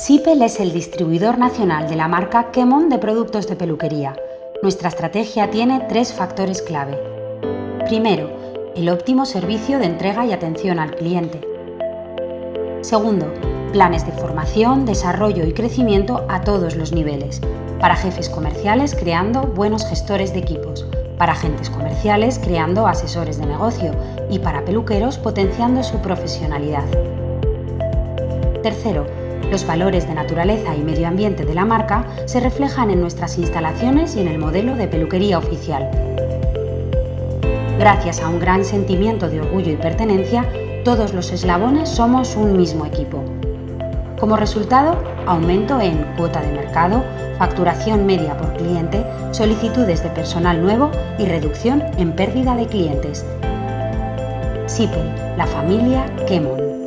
Sipel es el distribuidor nacional de la marca Kemon de productos de peluquería. Nuestra estrategia tiene 3 factores clave. Primero, el óptimo servicio de entrega y atención al cliente. Segundo, planes de formación, desarrollo y crecimiento a todos los niveles. Para jefes comerciales, creando buenos gestores de equipos. Para agentes comerciales, creando asesores de negocio. Y para peluqueros, potenciando su profesionalidad. Tercero, los valores de naturaleza y medio ambiente de la marca se reflejan en nuestras instalaciones y en el modelo de peluquería oficial. Gracias a un gran sentimiento de orgullo y pertenencia, todos los eslabones somos un mismo equipo. Como resultado, aumento en cuota de mercado, facturación media por cliente, solicitudes de personal nuevo y reducción en pérdida de clientes. Sipel, la familia Kemon.